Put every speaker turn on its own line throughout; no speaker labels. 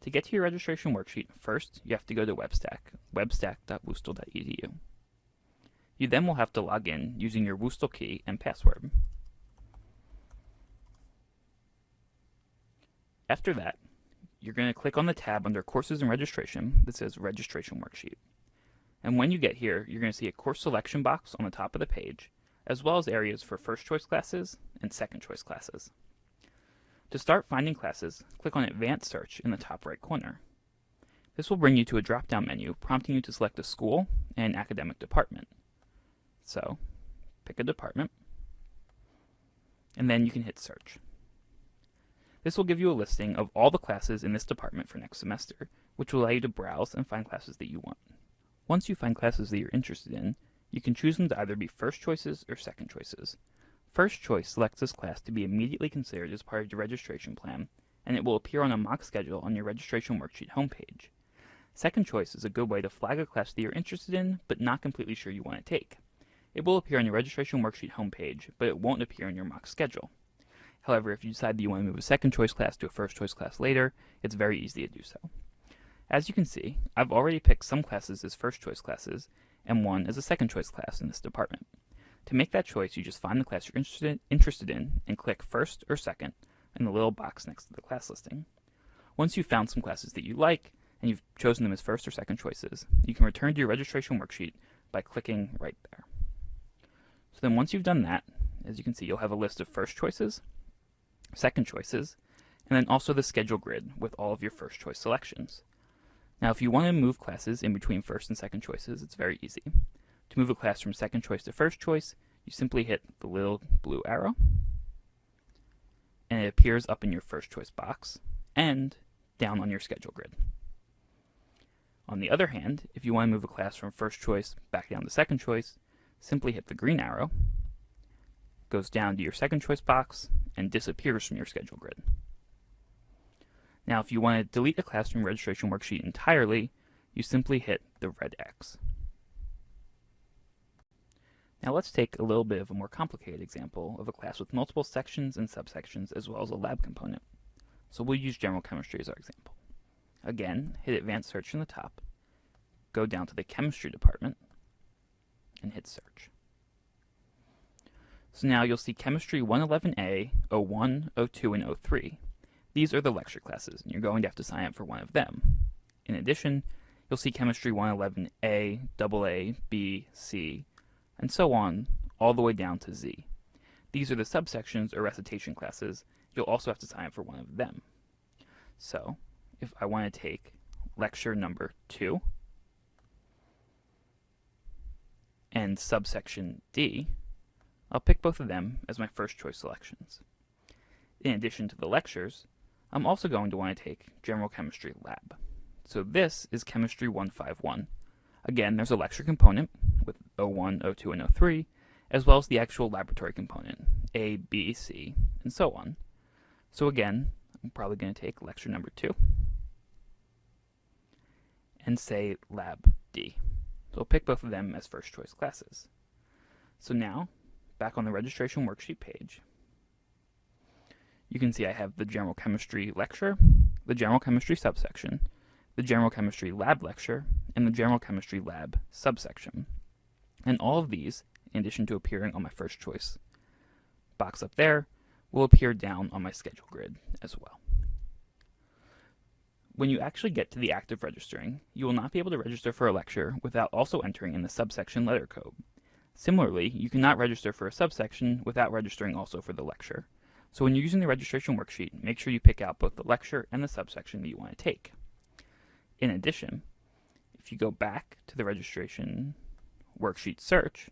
To get to your registration worksheet, first you have to go to Webstac, webstac.woostel.edu. You then will have to log in using your Woostel key and password. After that, you're going to click on the tab under Courses and Registration that says Registration Worksheet. And when you get here, you're going to see a course selection box on the top of the page, as well as areas for first choice classes and second choice classes. To start finding classes, click on Advanced Search in the top right corner. This will bring you to a drop-down menu prompting you to select a school and an academic department. So, pick a department, and then you can hit Search. This will give you a listing of all the classes in this department for next semester, which will allow you to browse and find classes that you want. Once you find classes that you're interested in, you can choose them to either be first choices or second choices. First choice selects this class to be immediately considered as part of your registration plan, and it will appear on a mock schedule on your registration worksheet homepage. Second choice is a good way to flag a class that you're interested in, but not completely sure you want to take. It will appear on your registration worksheet homepage, but it won't appear in your mock schedule. However, if you decide that you want to move a second choice class to a first choice class later, it's very easy to do so. As you can see, I've already picked some classes as first choice classes and one as a second choice class in this department. To make that choice, you just find the class you're interested in and click first or second in the little box next to the class listing. Once you've found some classes that you like and you've chosen them as first or second choices, you can return to your registration worksheet by clicking right there. So then once you've done that, as you can see, you'll have a list of first choices, second choices, and then also the schedule grid with all of your first choice selections. Now, if you want to move classes in between first and second choices, it's very easy. To move a class from second choice to first choice, you simply hit the little blue arrow, and it appears up in your first choice box and down on your schedule grid. On the other hand, if you want to move a class from first choice back down to second choice, simply hit the green arrow, goes down to your second choice box, and disappears from your schedule grid. Now, if you want to delete a class from your registration worksheet entirely, you simply hit the red X. Now let's take a little bit of a more complicated example of a class with multiple sections and subsections as well as a lab component. So we'll use general chemistry as our example. Again, hit Advanced Search in the top, go down to the chemistry department, and hit Search. So now you'll see Chemistry 111A, 01, 02, and 03. These are the lecture classes, and you're going to have to sign up for one of them. In addition, you'll see Chemistry 111A, AA, B, C, and so on, all the way down to Z. These are the subsections or recitation classes. You'll also have to sign up for one of them. So, if I want to take lecture number 2 and subsection D, I'll pick both of them as my first choice selections. In addition to the lectures, I'm also going to want to take General Chemistry Lab. So this is Chemistry 151. Again, there's a lecture component with 01, 02, and 03, as well as the actual laboratory component, A, B, C, and so on. So again, I'm probably going to take lecture number 2 and say Lab D. So I'll pick both of them as first choice classes. So now, back on the registration worksheet page, you can see I have the General Chemistry lecture, the General Chemistry subsection, the General Chemistry Lab lecture, and the General Chemistry Lab subsection. And all of these, in addition to appearing on my first choice box up there, will appear down on my schedule grid as well. When you actually get to the act of registering, you will not be able to register for a lecture without also entering in the subsection letter code. Similarly, you cannot register for a subsection without registering also for the lecture. So when you're using the registration worksheet, make sure you pick out both the lecture and the subsection that you want to take. In addition, if you go back to the registration worksheet search,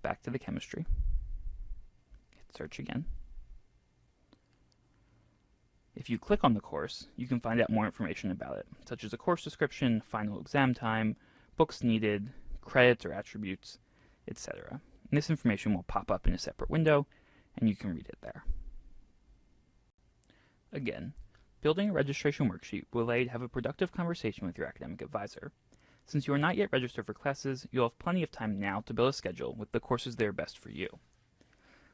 back to the chemistry, hit search again. If you click on the course, you can find out more information about it, such as a course description, final exam time, books needed, credits or attributes, etc. And this information will pop up in a separate window, and you can read it there. Again, building a registration worksheet will allow you to have a productive conversation with your academic advisor. Since you are not yet registered for classes, you'll have plenty of time now to build a schedule with the courses that are best for you.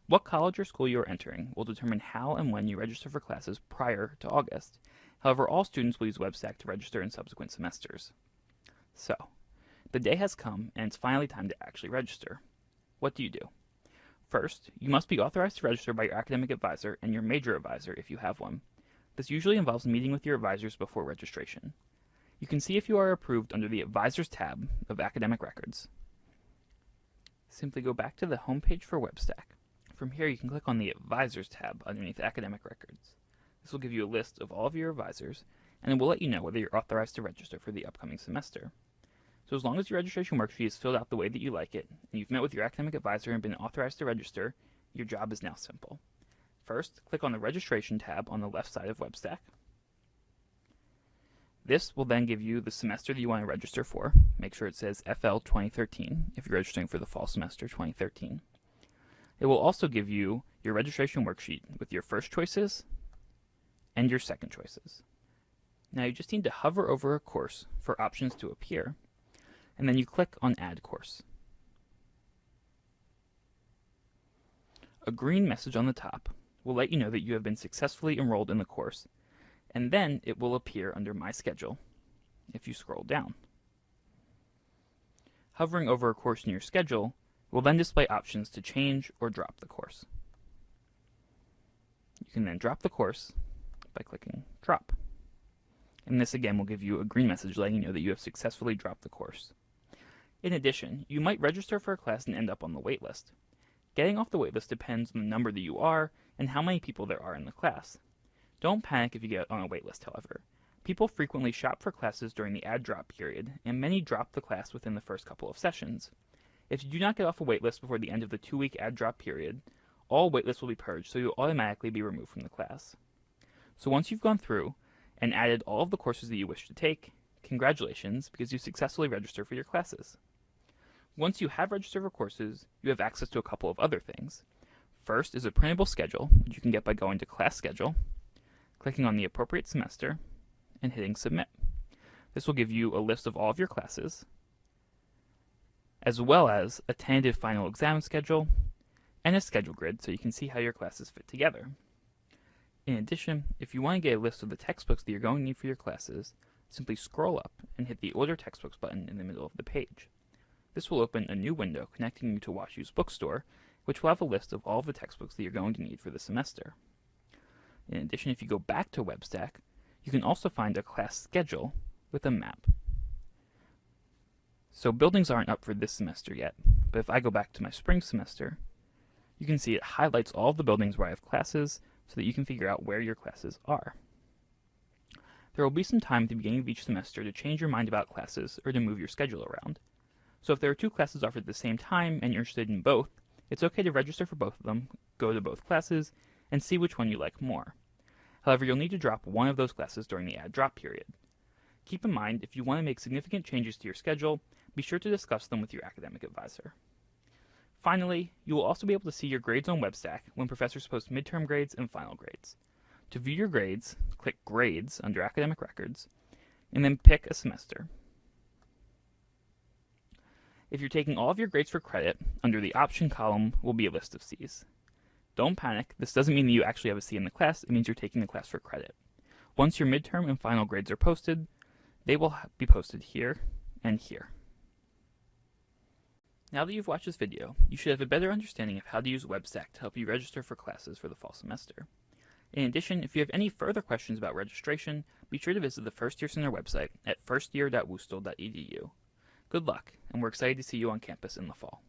What college or school you are entering will determine how and when you register for classes prior to August, However, all students will use Webstac to register in subsequent semesters. So, the day has come and it's finally time to actually register. What do you do? First, you must be authorized to register by your academic advisor and your major advisor if you have one. This usually involves meeting with your advisors before registration. You can see if you are approved under the Advisors tab of Academic Records. Simply go back to the home page for Webstac. From here, you can click on the Advisors tab underneath Academic Records. This will give you a list of all of your advisors, and it will let you know whether you're authorized to register for the upcoming semester. So as long as your registration worksheet is filled out the way that you like it, and you've met with your academic advisor and been authorized to register, your job is now simple. First, click on the Registration tab on the left side of Webstac. This will then give you the semester that you want to register for. Make sure it says FL 2013 if you're registering for the fall semester 2013. It will also give you your registration worksheet with your first choices and your second choices. Now you just need to hover over a course for options to appear, and then you click on Add Course. A green message on the top will let you know that you have been successfully enrolled in the course, and then it will appear under My Schedule if you scroll down. Hovering over a course in your schedule will then display options to change or drop the course. You can then drop the course by clicking Drop. And this again will give you a green message letting you know that you have successfully dropped the course. In addition, you might register for a class and end up on the waitlist. Getting off the waitlist depends on the number that you are and how many people there are in the class. Don't panic if you get on a waitlist, however. People frequently shop for classes during the add-drop period, and many drop the class within the first couple of sessions. If you do not get off a waitlist before the end of the 2-week add-drop period, all waitlists will be purged, so you'll automatically be removed from the class. So once you've gone through and added all of the courses that you wish to take, congratulations, because you successfully registered for your classes. Once you have registered for courses, you have access to a couple of other things. First is a printable schedule, which you can get by going to Class Schedule, clicking on the appropriate semester, and hitting Submit. This will give you a list of all of your classes, as well as a tentative final exam schedule, and a schedule grid so you can see how your classes fit together. In addition, if you want to get a list of the textbooks that you're going to need for your classes, simply scroll up and hit the Order Textbooks button in the middle of the page. This will open a new window connecting you to WashU's bookstore, which will have a list of all of the textbooks that you're going to need for the semester. In addition, if you go back to Webstac, you can also find a class schedule with a map. So buildings aren't up for this semester yet, but if I go back to my spring semester, you can see it highlights all of the buildings where I have classes so that you can figure out where your classes are. There will be some time at the beginning of each semester to change your mind about classes or to move your schedule around. So if there are 2 classes offered at the same time and you're interested in both, it's okay to register for both of them, go to both classes, and see which one you like more. However, you'll need to drop one of those classes during the add-drop period. Keep in mind, if you want to make significant changes to your schedule, be sure to discuss them with your academic advisor. Finally, you will also be able to see your grades on Webstac when professors post midterm grades and final grades. To view your grades, click Grades under Academic Records, and then pick a semester. If you're taking all of your grades for credit, under the Option column will be a list of Cs. Don't panic, this doesn't mean that you actually have a C in the class, it means you're taking the class for credit. Once your midterm and final grades are posted, they will be posted here and here. Now that you've watched this video, you should have a better understanding of how to use Webstac to help you register for classes for the fall semester. In addition, if you have any further questions about registration, be sure to visit the First Year Center website at firstyear.wustl.edu. Good luck, and we're excited to see you on campus in the fall.